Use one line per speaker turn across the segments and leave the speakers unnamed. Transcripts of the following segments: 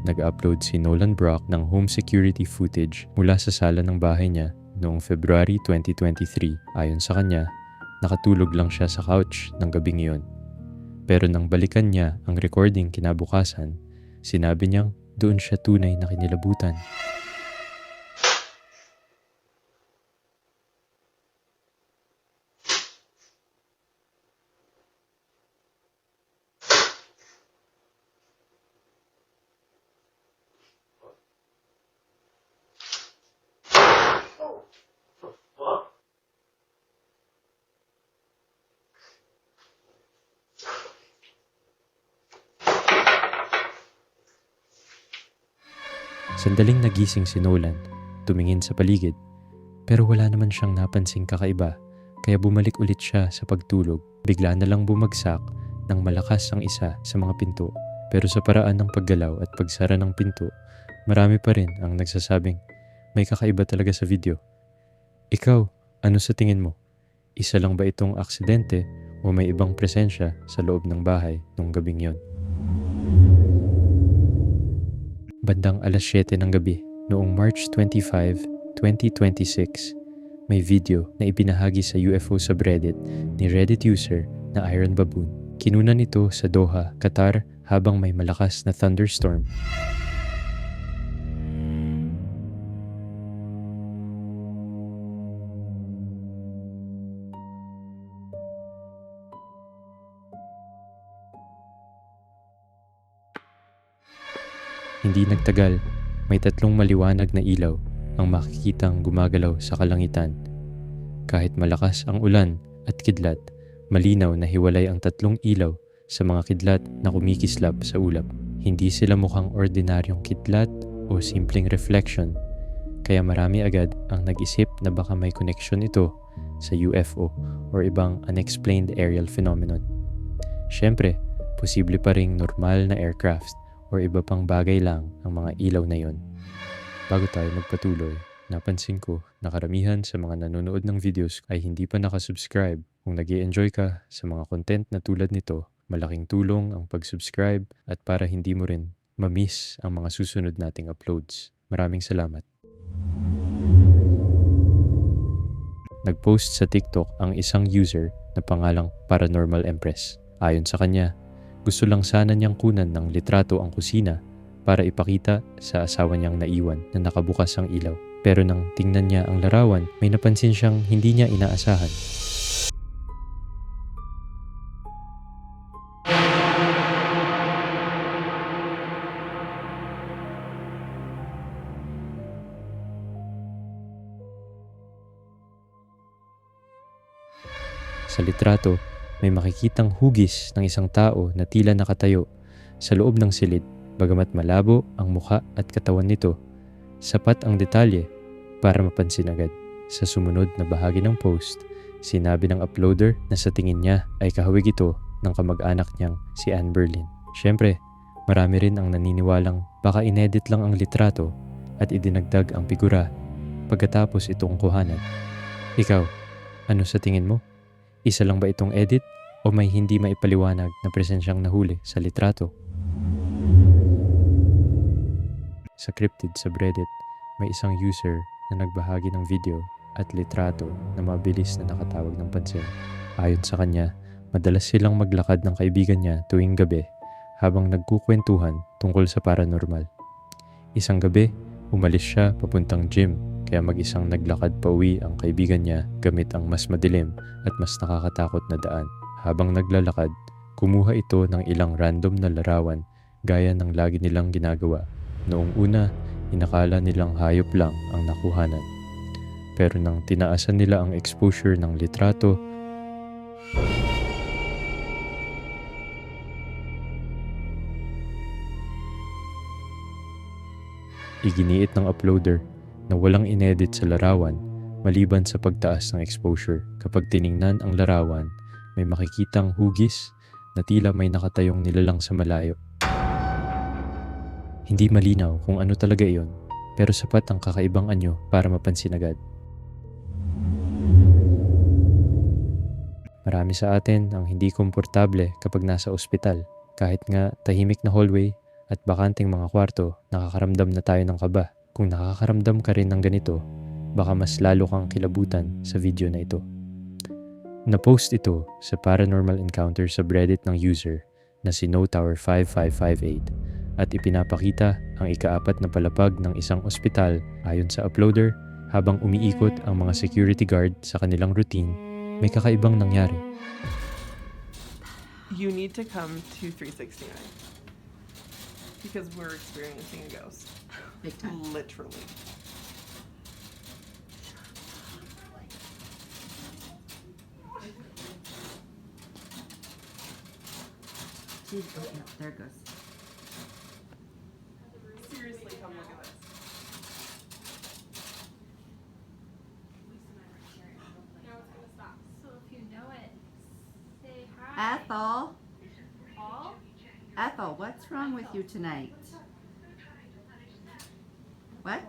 nag-upload si Nolan Brock ng home security footage mula sa sala ng bahay niya noong February 2023. Ayon sa kanya, nakatulog lang siya sa couch ng gabing iyon. Pero nang balikan niya ang recording kinabukasan, sinabi niyang doon siya tunay na kinilabutan. Sandaling nagising si Nolan, tumingin sa paligid, pero wala naman siyang napansing kakaiba, kaya bumalik ulit siya sa pagtulog. Bigla na lang bumagsak ng malakas ang isa sa mga pinto, pero sa paraan ng paggalaw at pagsara ng pinto, marami pa rin ang nagsasabing may kakaiba talaga sa video. Ikaw, ano sa tingin mo? Isa lang ba itong aksidente o may ibang presensya sa loob ng bahay nung gabing yon? Bandang alas 7 ng gabi, noong March 25, 2026, may video na ibinahagi sa UFO subreddit ni Reddit user na Iron Baboon. Kinunan ito sa Doha, Qatar habang may malakas na thunderstorm. Hindi nagtagal, may tatlong maliwanag na ilaw ang makikitang gumagalaw sa kalangitan. Kahit malakas ang ulan at kidlat, malinaw na hiwalay ang tatlong ilaw sa mga kidlat na kumikislap sa ulap. Hindi sila mukhang ordinaryong kidlat o simpleng reflection, kaya marami agad ang nag-isip na baka may connection ito sa UFO or ibang unexplained aerial phenomenon. Siyempre, posible pa ring normal na aircraft o iba pang bagay lang ang mga ilaw na yon. Bago tayo magpatuloy, napansin ko na karamihan sa mga nanonood ng videos ay hindi pa nakasubscribe. Kung nag-i-enjoy ka sa mga content na tulad nito, malaking tulong ang pag-subscribe at para hindi mo rin ma-miss ang mga susunod nating uploads. Maraming salamat. Nag-post sa TikTok ang isang user na pangalang Paranormal Empress. Ayon sa kanya, gusto lang sana niyang kunan ng litrato ang kusina para ipakita sa asawa niyang naiwan na nakabukas ang ilaw. Pero nang tingnan niya ang larawan, may napansin siyang hindi niya inaasahan. Sa litrato, may makikitang hugis ng isang tao na tila nakatayo sa loob ng silid. Bagamat malabo ang mukha at katawan nito, sapat ang detalye para mapansin agad. Sa sumunod na bahagi ng post, sinabi ng uploader na sa tingin niya ay kahawig ito ng kamag-anak niyang si Anne Berlin. Siyempre, marami rin ang naniniwalang baka inedit lang ang litrato at idinagdag ang figura pagkatapos itong kuhanan. Ikaw, ano sa tingin mo? Isa lang ba itong edit o may hindi maipaliwanag na presensyang nahuli sa litrato? Sa cryptid subreddit, may isang user na nagbahagi ng video at litrato na mabilis na nakatawag ng pansin. Ayon sa kanya, madalas silang maglakad ng kaibigan niya tuwing gabi habang nagkukwentuhan tungkol sa paranormal. Isang gabi, umalis siya papuntang gym kaya mag-isang naglakad pauwi ang kaibigan niya gamit ang mas madilim at mas nakakatakot na daan. Habang naglalakad, kumuha ito ng ilang random na larawan gaya ng lagi nilang ginagawa. Noong una, inakala nilang hayop lang ang nakuhanan. Pero nang tinaasan nila ang exposure ng litrato, iginiit ng uploader na walang inedit sa larawan maliban sa pagtaas ng exposure. Kapag tiningnan ang larawan, may makikitang hugis na tila may nakatayong nilalang sa malayo. Hindi malinaw kung ano talaga iyon, pero sapat ang kakaibang anyo para mapansin agad. Marami sa atin ang hindi komportable kapag nasa ospital. Kahit nga tahimik na hallway at bakanting mga kwarto, nakakaramdam na tayo ng kaba. Kung nakakaramdam ka rin ng ganito, baka mas lalo kang kilabutan sa video na ito. Na-post ito sa Paranormal Encounter subreddit ng user na si NoTower5558 at ipinapakita ang ika-4 na palapag ng isang ospital. Ayon sa uploader, habang umiikot ang mga security guard sa kanilang routine, may kakaibang nangyari.
You need to come to 369 because we're experiencing a ghost.
Big time.
Literally.
Jeez, oh yeah, there it goes.
Seriously, come look at this.
Now it's gonna stop. So if you know it, say hi.
Ethel,
Paul?
Ethel, what's wrong with you tonight? What?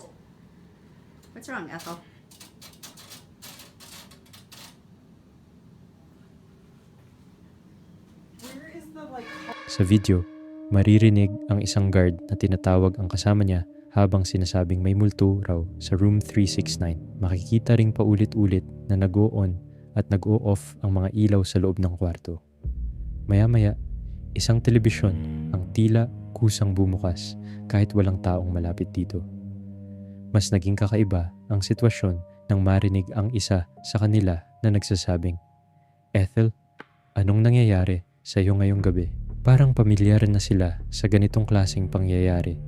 What's wrong, Ethel?
Where is the
Sa video, maririnig ang isang guard na tinatawag ang kasama niya habang sinasabing may multo raw sa room 369. Makikita ring paulit-ulit na nag-o-on at nag-o-off ang mga ilaw sa loob ng kwarto. Maya-maya, isang telebisyon ang tila kusang bumukas kahit walang taong malapit dito. Mas naging kakaiba ang sitwasyon nang marinig ang isa sa kanila na nagsasabing, "Ethel, anong nangyayari sa iyo ngayong gabi?" Parang pamilyar na sila sa ganitong klaseng pangyayari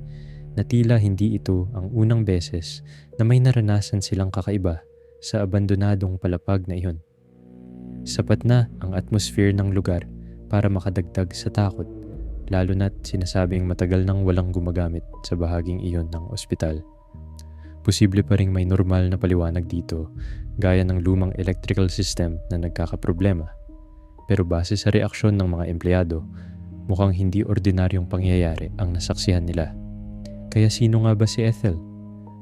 na tila hindi ito ang unang beses na may naranasan silang kakaiba sa abandonadong palapag na iyon. Sapat na ang atmosphere ng lugar para makadagdag sa takot, lalo na't sinasabing matagal nang walang gumagamit sa bahaging iyon ng ospital. Posible pa ring may normal na paliwanag dito, gaya ng lumang electrical system na nagkakaproblema. Pero base sa reaksyon ng mga empleyado, mukhang hindi ordinaryong pangyayari ang nasaksihan nila. Kaya sino nga ba si Ethel?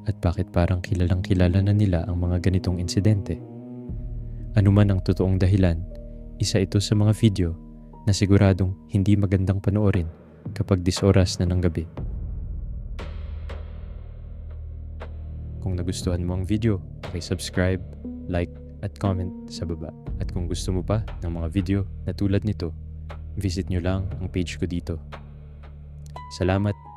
At bakit parang kilalang kilala na nila ang mga ganitong insidente? Ano man ang totoong dahilan, isa ito sa mga video na siguradong hindi magandang panoorin kapag 10 oras na ng gabi. Kung nagustuhan mo ang video, subscribe, like, at comment sa baba. At kung gusto mo pa ng mga video na tulad nito, visit nyo lang ang page ko dito. Salamat!